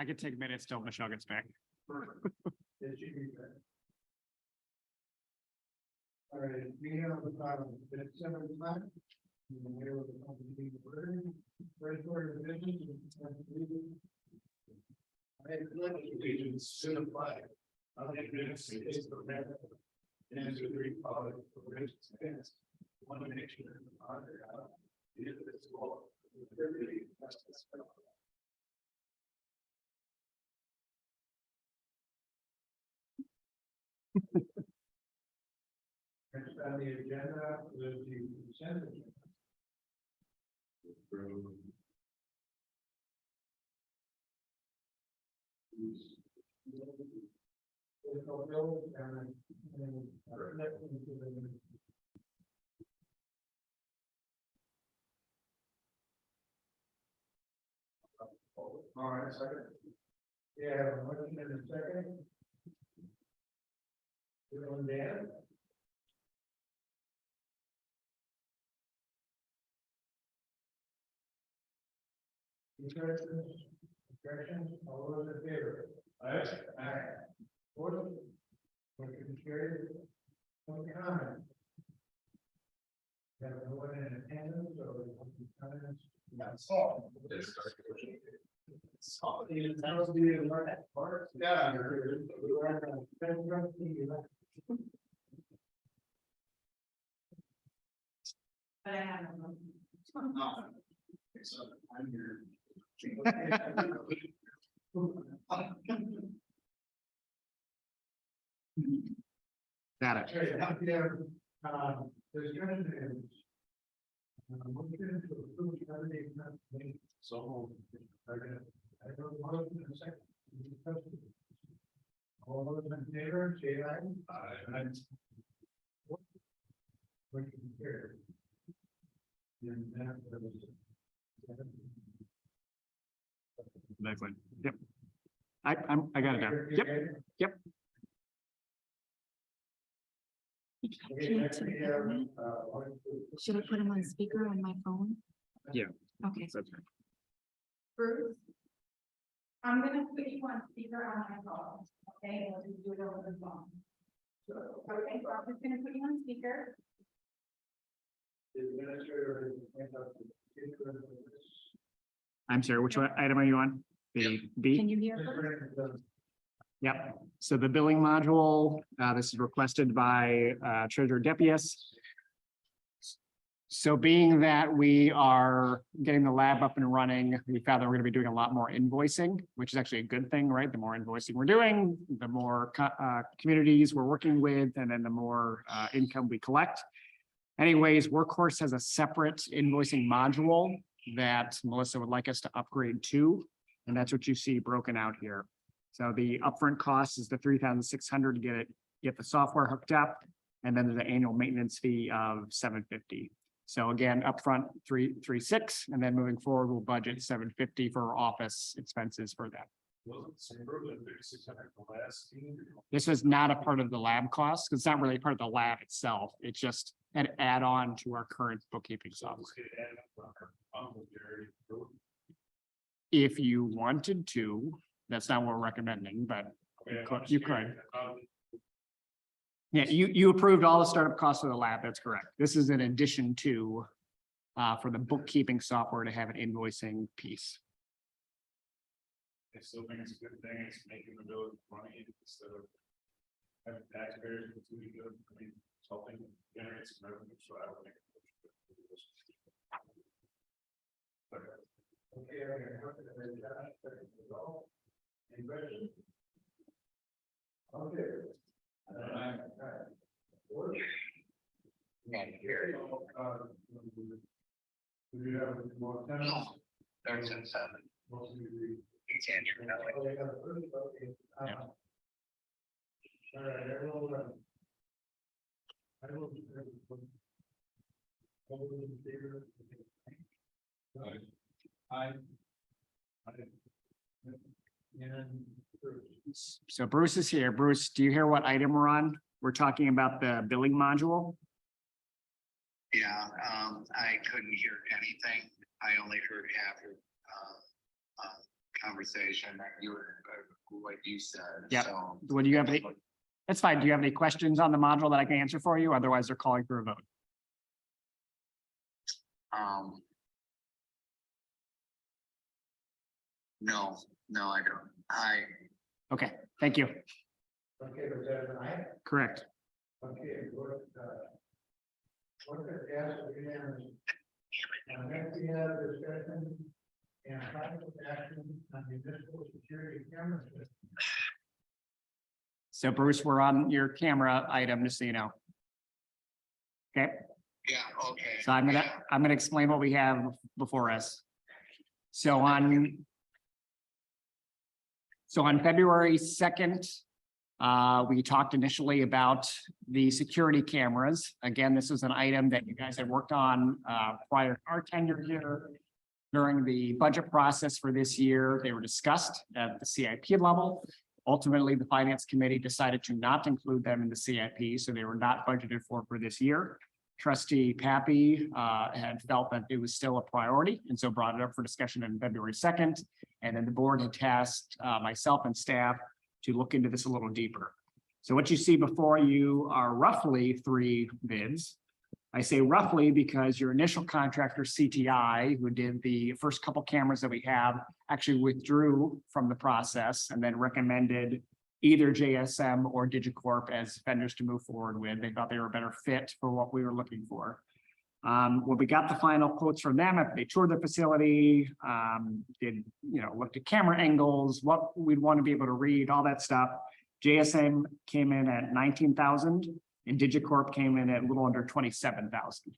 I could take minutes till Michelle gets back. It should be good. All right, we have the bottom, it's 7 o'clock. In the middle of the company, first order of business. I pledge allegiance to the flag of the United States of America and to the republic for which it stands, one nation under God, indivisible, with liberty and justice for all. Next on the agenda is the consent agenda. All right, second. Yeah, a motion and a second. Everyone there? Discussion, all those in favor? Aye. Aye. Order. Motion carried. Some comment. Have no one in attendance or comments? That's all. Yeah. But I have no. So I'm here. Got it. Okay, now we have, discussion is. Motion to approve candidate nomination. So. I don't want to second. Discussion. All those in favor, say aye. Aye. Motion carried. And that was. Next one. Yep. I got it down. Yep. Yep. Should I put him on speaker on my phone? Yeah. Okay. That's right. Bruce, I'm gonna put you on speaker on my phone, okay, and we'll just do it over the phone. Okay, so I'm just gonna put you on speaker. The administrator has I'm sorry, which one item are you on? The B? Can you hear her? Yep. So the billing module, this is requested by Treasurer Depuus. So being that we are getting the lab up and running, we found that we're going to be doing a lot more invoicing, which is actually a good thing, right? The more invoicing we're doing, the more communities we're working with, and then the more income we collect. Anyways, Workhorse has a separate invoicing module that Melissa would like us to upgrade to, and that's what you see broken out here. So the upfront cost is the $3,600 to get the software hooked up, and then there's an annual maintenance fee of $750. So again, upfront 336, and then moving forward, we'll budget $750 for office expenses for that. This was not a part of the lab cost, because it's not really part of the lab itself. It's just an add-on to our current bookkeeping software. If you wanted to, that's not what we're recommending, but you could. Yeah, you approved all the startup costs of the lab. That's correct. This is in addition to for the bookkeeping software to have an invoicing piece. I still think it's a good thing. It's making the village money instead of having taxpayers continue to, I mean, it's helping generate some revenue, so I don't think. Okay, any questions? Okay. Do you have more tenants? There's in 7. It's Andrew. Yeah. All right, everyone. I will. So Bruce is here. Bruce, do you hear what item we're on? We're talking about the billing module. Yeah, I couldn't hear anything. I only heard half your conversation that you were, what you said. Yeah. So, Would you have any, that's fine. Do you have any questions on the module that I can answer for you? Otherwise, they're calling for a vote. no, I don't. Okay, thank you. Okay, was that an aye? Correct. Okay, what the gas unanimous. Next we have discussion and possible action on municipal security camera system. So Bruce, we're on your camera item, just so you know. Okay, Yeah, okay. so I'm gonna explain what we have before us. So on February 2nd, we talked initially about the security cameras. Again, this was an item that you guys had worked on prior to our tenure here. During the budget process for this year, they were discussed at the CIP level. Ultimately, the finance committee decided to not include them in the CIP, so they were not budgeted for this year. Trustee Pappy had felt that it was still a priority and so brought it up for discussion on February 2nd. And then the board had tasked myself and staff to look into this a little deeper. So what you see before you are roughly 3 bids. I say roughly because your initial contractor, CTI, who did the first couple cameras that we have, actually withdrew from the process and then recommended either JSM or Digicorp as vendors to move forward with. They thought they were a better fit for what we were looking for. When we got the final quotes from them, they toured the facility, looked at camera angles, what we'd want to be able to read, all that stuff. JSM came in at 19,000 and Digicorp came in at a little under 27,000.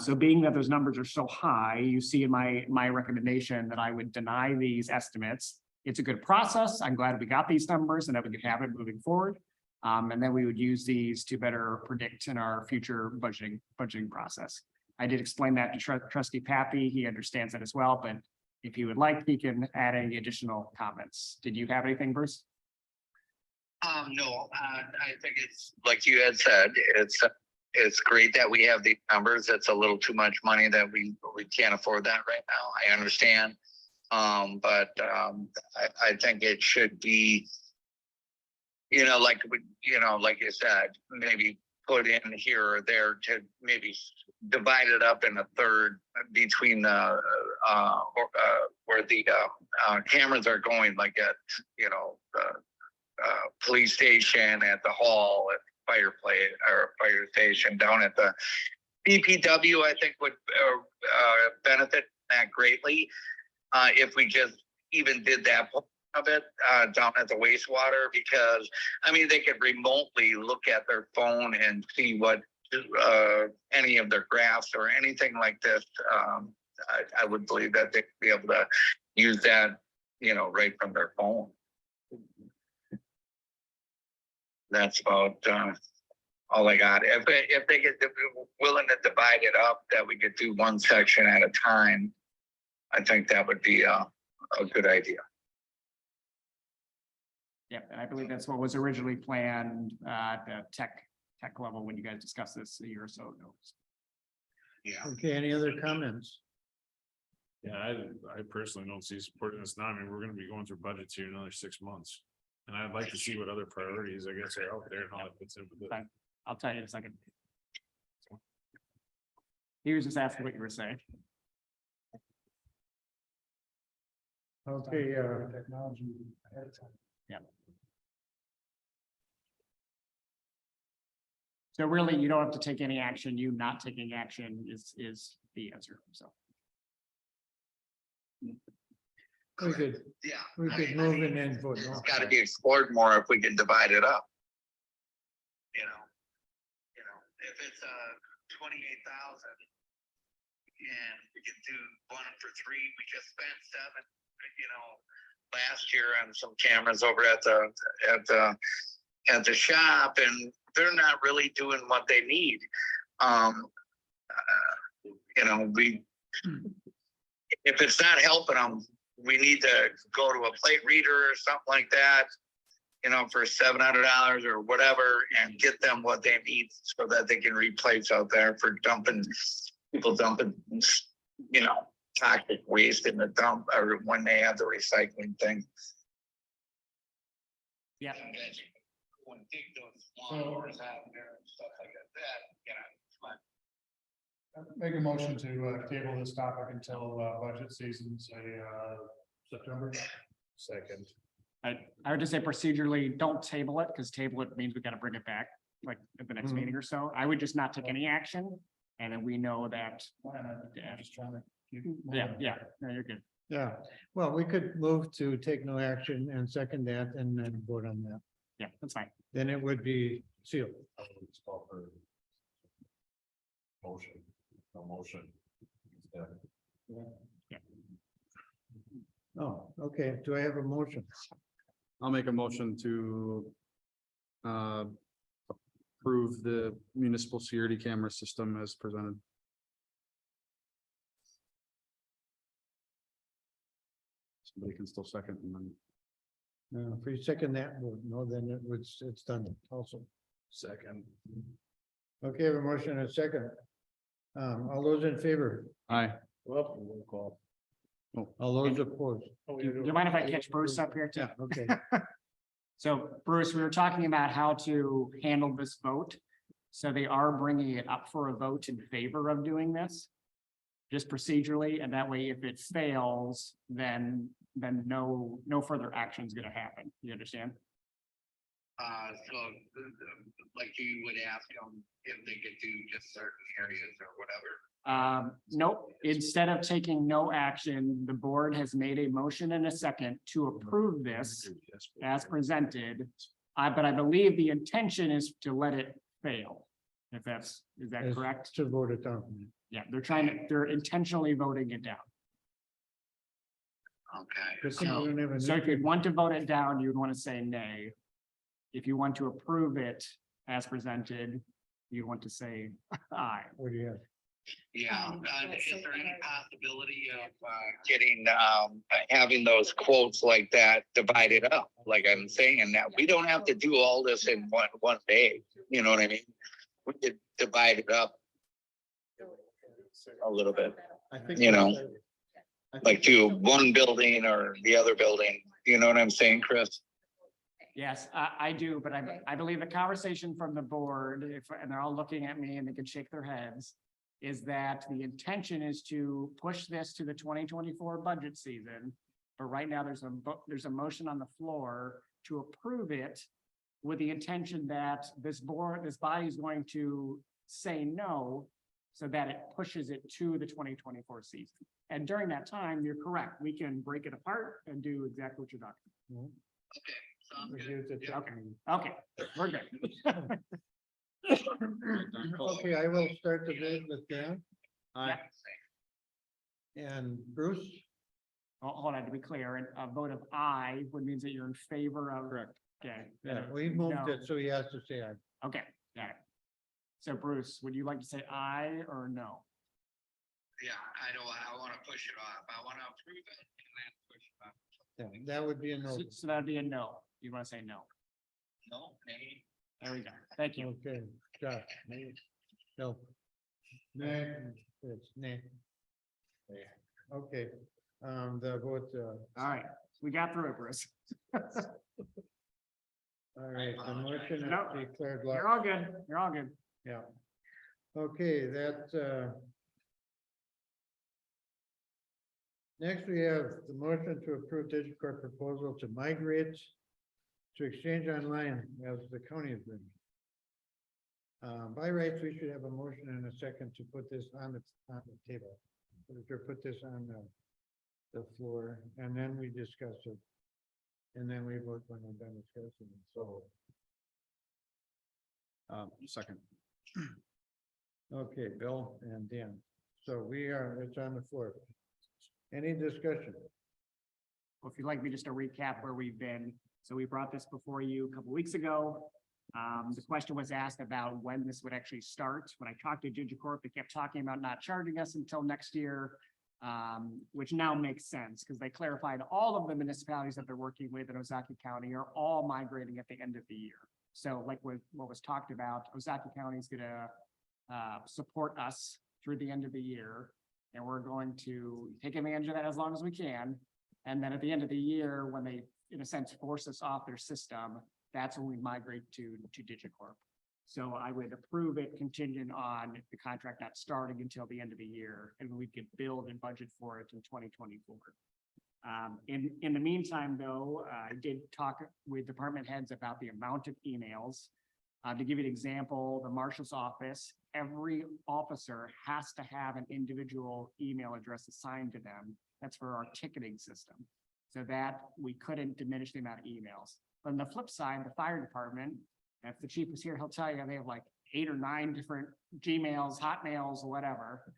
So being that those numbers are so high, you see in my recommendation that I would deny these estimates. It's a good process. I'm glad we got these numbers and that we could have it moving forward. And then we would use these to better predict in our future budgeting process. I did explain that to Trustee Pappy. He understands that as well, but if he would like, he can add any additional comments. Did you have anything, Bruce? No, I think it's like you had said, it's great that we have these numbers. It's a little too much money that we can't afford that right now. I understand. But I think it should be, like you said, maybe put in here or there to maybe divide it up in a third between where the cameras are going, like at police station, at the hall, at fire station, down at the BPW. I think would benefit that greatly if we just even did that of it down at the wastewater, because I mean they could remotely look at their phone and see what any of their graphs or anything like this. I would believe that they'd be able to use that, right from their phone. That's about all I got. If they get willing to divide it up, that we could do one section at a time, I think that would be a good idea. Yeah, and I believe that's what was originally planned at the tech level when you guys discussed this a year or so ago. Yeah. Okay, any other comments? Yeah, I personally don't see supporting this now. I mean, we're gonna be going through budgets here in another 6 months. And I'd like to see what other priorities, I guess, are out there and how it fits in with it. I'll tell you in a second. He was just asking what you were saying. Okay, technology. ahead of time. Yeah. So really, you don't have to take any action. You not taking action is the answer, so. We could, Yeah. we could move and then vote. It's got to be explored more if we can divide it up. If it's 28,000 and we can do 1 for 3, we just spent 7. Last year on some cameras over at the shop, and they're not really doing what they need. If it's not helping them, we need to go to a plate reader or something like that, for $700 or whatever, and get them what they need so that they can replace out there for people dumping, toxic waste in the dump or when they have the recycling thing. Yeah. When dig those lawnmowers out there and stuff like that, you know, Make a motion to table this topic until budget season, say September. Second. I would just say procedurally, don't table it, because table it means we gotta bring it back, like, at the next Mhm. meeting or so. I would just not take any action, and then we know that, I'm just trying to. yeah, no, you're good. Yeah, well, we could move to take no action and second that and then vote on that. Yeah, that's fine. Then it would be sealed. Motion, no motion. Oh, okay. Do I have a motion? I'll make a motion to approve the municipal security camera system as presented. Somebody can still second and then If we second that, no, then it's done also. second. Okay, I have a motion and a second. All those in favor, Aye. Well, roll call. all those opposed? Do you mind if I catch Bruce up here too? Yeah, okay. So Bruce, we were talking about how to handle this vote. So they are bringing it up for a vote in favor of doing this. Just procedurally, and that way if it fails, then no further action is gonna happen. You understand? So like you would ask them if they could do just certain areas or whatever. Nope, instead of taking no action, the board has made a motion and a second to approve this as presented. But I believe the intention is to let it fail. Is that Is correct? To vote it down. Yeah, they're intentionally voting it down. Okay. Good thing we don't have a So if you newspaper. want to vote it down, you'd want to say nay. If you want to approve it as presented, you want to say aye. What do you have? Yeah, is there any possibility of getting having those quotes like that divided up? Like I'm saying, that we don't have to do all this in one day, you know what I mean? We could divide it up a little bit, I think You know, that's- I think- like to one building or the other building, you know what I'm saying, Chris? Yes, I do, but I believe the conversation from the board, and they're all looking at me and they can shake their heads, is that the intention is to push this to the 2024 budget season. But right now, there's a motion on the floor to approve it with the intention that this body is going to say no, so that it pushes it to the 2024 season. And during that time, you're correct, we can break it apart and do exactly what you're talking Mhm. Okay, sounds We good. give it to- Yeah. about. Okay, we're good. Okay, I will start the vote with Dan Yeah. and Bruce. Hold on, to be clear, a vote of aye would means that you're in favor of. Correct. Okay. Yeah, we moved No. it, so he has to say aye. Okay, got it. So Bruce, would you like to say aye or no? Yeah, I want to push it off. I want to approve it and then push it off. Yeah, that would be a no. So that'd be a no. You want to say no? No, nay. There we go. Thank you. Okay, Josh. No. Nay, it's nay. Okay, the vote, All right, we got through it, Bruce. all right, the motion No, is declared You're law. all good. You're all good. Yeah. Okay, that, next we have the motion to approve DigiCorp proposal to migrate to Exchange Online as the county is doing. By rights, we should have a motion and a second to put this on the table. To put this on the floor, and then we discuss it. And then we vote when we're done discussing it, so. Second. Okay, Bill and Dan. So it's on the floor. Any discussion? Well, if you'd like me just to recap where we've been, so we brought this before you a couple weeks ago. The question was asked about when this would actually start. When I talked to DigiCorp, they kept talking about not charging us until next year. Which now makes sense because they clarified all of the municipalities that they're working with in Ozaukee County are all migrating at the end of the year. So like what was talked about, Ozaukee County is gonna support us through the end of the year. And we're going to take advantage of that as long as we can. And then at the end of the year, when they, in a sense, force us off their system, that's when we migrate to Digicorp. So I would approve it contingent on the contract not starting until the end of the year, and we could build and budget for it in 2024. In the meantime, though, I did talk with department heads about the amount of emails. To give you an example, the marshal's office, every officer has to have an individual email address assigned to them. That's for our ticketing system, so that we couldn't diminish the amount of emails. But on the flip side, the fire department, if the chief was here, he'll tell you they have like 8 or 9 different Gmails, Hotmails, whatever.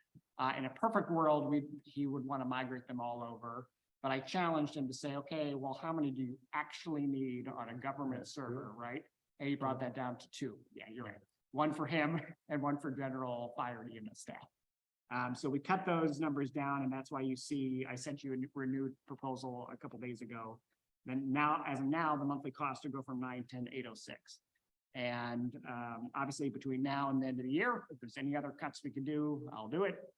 In a perfect world, he would want to migrate them all over. But I challenged him to say, okay, well, how many do you actually need on a government server, right? And he brought that down to 2. Yeah, you're right. 1 for him and 1 for general fire and EMS staff. So we cut those numbers down, and that's why you see, I sent you a renewed proposal a couple days ago. Then now, as of now, the monthly cost will go from 910 to 806. And obviously between now and the end of the year, if there's any other cuts we can do, I'll do it.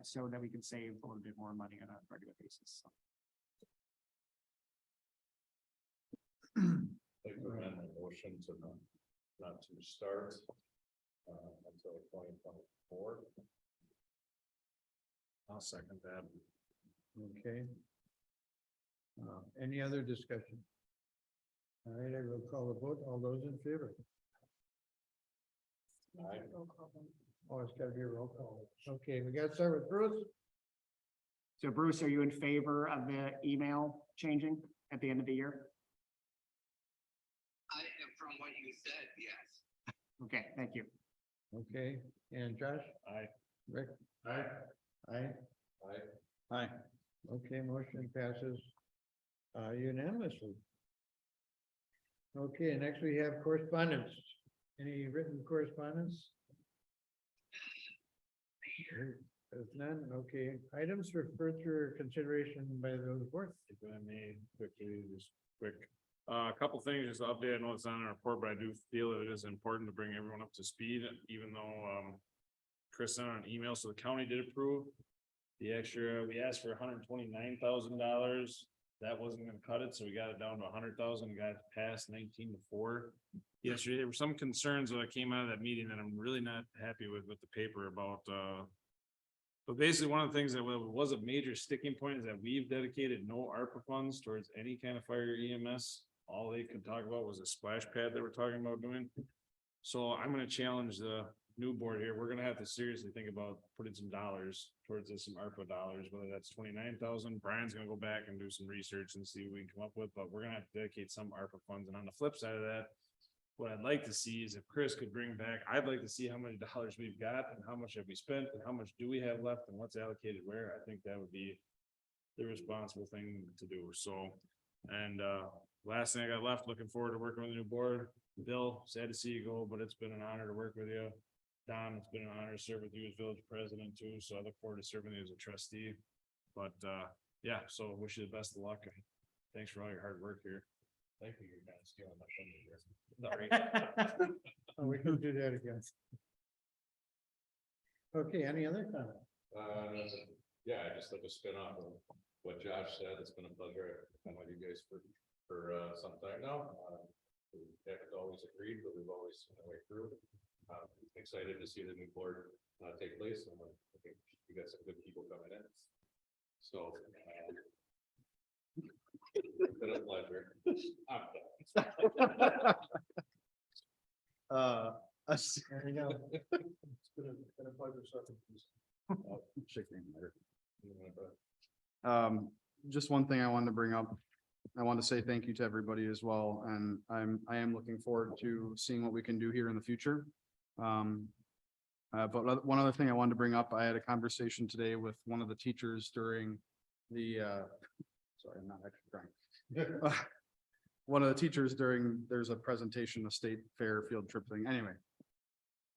So that we can save a little bit more money on a regular basis. Like to amend my motion to not to start until 2024. I'll second that. Okay. Any other discussion? All right, I will call the vote. All those in favor? Oh, it's gotta be a roll call. Okay, we gotta start with Bruce. So Bruce, are you in favor of the email changing at the end of the year? I am, from what you said, yes. Okay, thank you. Okay, and Josh? Aye. Rick? Aye. Aye. Aye. Aye. Okay, motion passes unanimously. Okay, next we have correspondence. Any written correspondence? If none, okay. Items for further consideration by the board. If I may quickly, just quick, a couple things, just to update, I know it's not in our report, but I do feel that it is important to bring everyone up to speed, even though, Chris sent out an email, so the county did approve. The extra, we asked for $129,000, that wasn't gonna cut it, so we got it down to 100,000, got it past 19-4. Yesterday, there were some concerns that came out of that meeting that I'm really not happy with the paper about, but basically, one of the things that was a major sticking point is that we've dedicated no ARPA funds towards any kind of fire EMS. All they could talk about was a splash pad that we're talking about doing. So I'm gonna challenge the new board here. We're gonna have to seriously think about putting some dollars towards this, some ARPA dollars, whether that's 29,000. Brian's gonna go back and do some research and see what we can come up with, but we're gonna have to dedicate some ARPA funds. And on the flip side of that, what I'd like to see is if Chris could bring back, I'd like to see how many dollars we've got and how much have we spent and how much do we have left and what's allocated where. I think that would be the responsible thing to do. So, and last thing I got left, looking forward to working with the new board. Bill, sad to see you go, but it's been an honor to work with you. Don, it's been an honor to serve with you as village president too. So I look forward to serving you as a trustee. But yeah, so wish you the best of luck and thanks for all your hard work here. Thank you, you're kind of stealing my thunder here. Sorry. Oh, we can do that again. Okay, any other comment? Yeah, I just like to spin off of what Josh said. It's been a pleasure. I've been with you guys for some time now. We haven't always agreed, but we've always found a way through. Excited to see the new board take place, and I think we got some good people coming in. So it's been a pleasure. I'm done. There you go. It's been a pleasure serving you. Shake your hand later. Just one thing I wanted to bring up. I want to say thank you to everybody as well, and I am looking forward to seeing what we can do here in the future. But one other thing I wanted to bring up, I had a conversation today with one of the teachers during the, sorry, I'm not actually crying. One of the teachers there's a presentation, a state fair field trip thing. Anyway,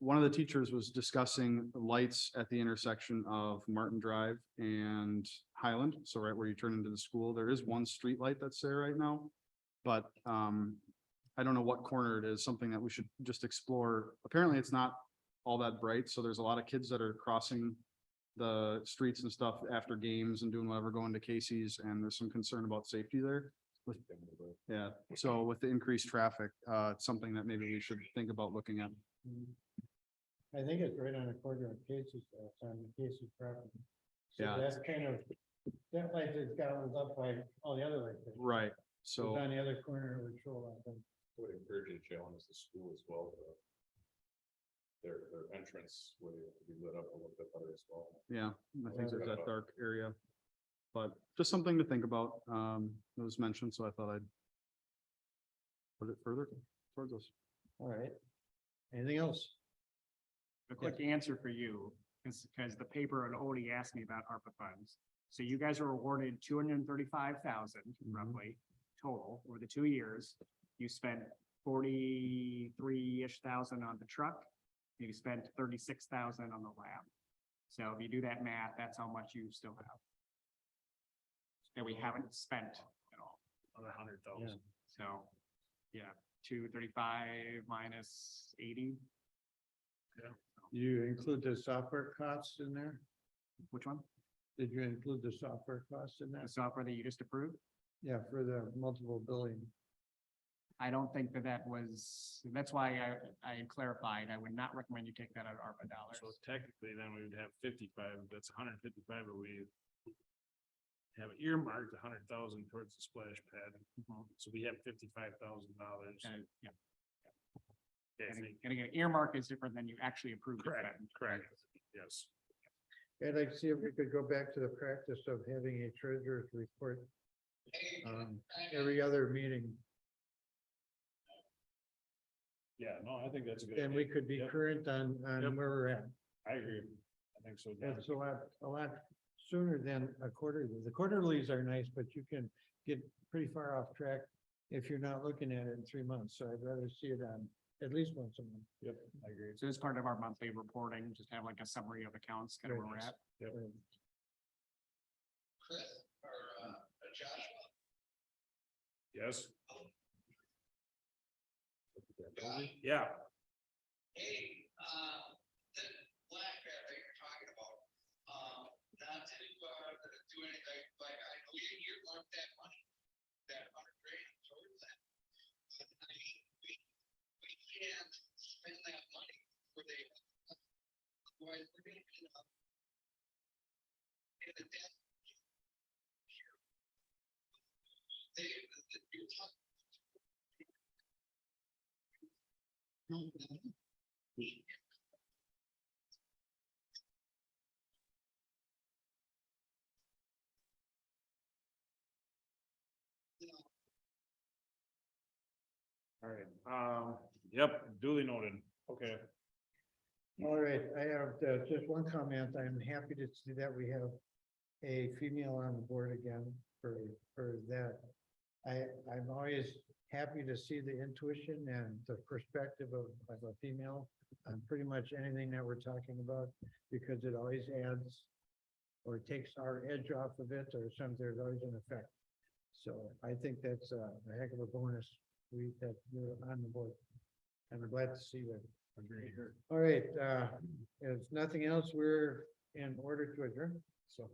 one of the teachers was discussing lights at the intersection of Martin Drive and Highland. So right where you turn into the school, there is one street light that's there right now. But I don't know what corner it is, something that we should just explore. Apparently it's not all that bright. So there's a lot of kids that are crossing the streets and stuff after games and doing whatever, going to Casey's, and there's some concern about safety there. Yeah, so with the increased traffic, it's something that maybe we should think about looking at. I think it's right on the corner of Casey's, it's on the Casey's property. So Yeah. that's kind of, that light is gobbled up by all the other lights. Right, It's so, on the other corner of the show, I think. Would encourage you to challenge the school as well. Their entrance way to be lit up a little bit better as well. yeah, I think there's that dark area. But just something to think about, it was mentioned, so I thought I'd put it further towards us. All right. Anything else? A quick answer for you, is because the paper and Odie asked me about ARPA funds. So you guys were awarded 235,000 roughly total over the 2 years. You spent 43-ish thousand on the truck. You spent 36,000 on the lab. So if you do that math, that's how much you still have. That we haven't spent at all. Another 100,000. So, yeah, 235 minus 80. You include the software costs in there? Which one? Did you include the software costs in The that? software that you just approved? Yeah, for the multiple billing. I don't think that was, that's why I clarified, I would not recommend you take that out of ARPA dollars. So technically then we would have 55, that's 155, but we have earmarked 100,000 towards the splash pad. Mhm. So we have $55,000. And, yeah, Okay, and again, earmark is different than you actually approved. it correct, then. correct, yes. I'd like to see if we could go back to the practice of having a treasurer's report. Every other meeting, Yeah, no, I think that's a good. and we could be Yep. current on Yep. where we're at. I agree. I think so. John. That's a lot sooner than a quarterly. The quarterlies are nice, but you can get pretty far off track if you're not looking at it in 3 months. So I'd rather see it on at least once a month. Yep, I agree. So as part of our monthly reporting, just have like a summary of accounts, kind of where we're at. Chris or Joshua? Yes. Yeah, Hey, the black bear that you're talking about, not to do anything, like, I know you earmarked that money, that 100 grand towards that. But I mean, we can't spend that money where they, otherwise we're gonna end up in the debt. You're talking. all right. Yep, duly noted. Okay. All right, I have just one comment. I'm happy to see that we have a female on the board again for that. I'm always happy to see the intuition and the perspective of a female on pretty much anything that we're talking about, because it always adds or takes our edge off of it, or there's always an effect. So I think that's a heck of a bonus that you're on the board. And I'm glad to see that. All right, if nothing else, we're in order to adjourn. So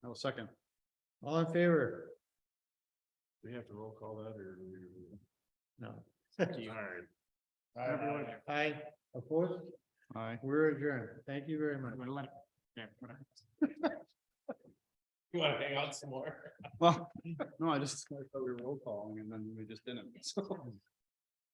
I will second. All in favor? we have to roll call that or? No. All right. Everyone, Aye, opposed? Aye. We're adjourned. Thank you very much. I'm gonna let it- yeah, whatever. You wanna hang out some more? Well, no, I just thought we were roll calling and then we just didn't. So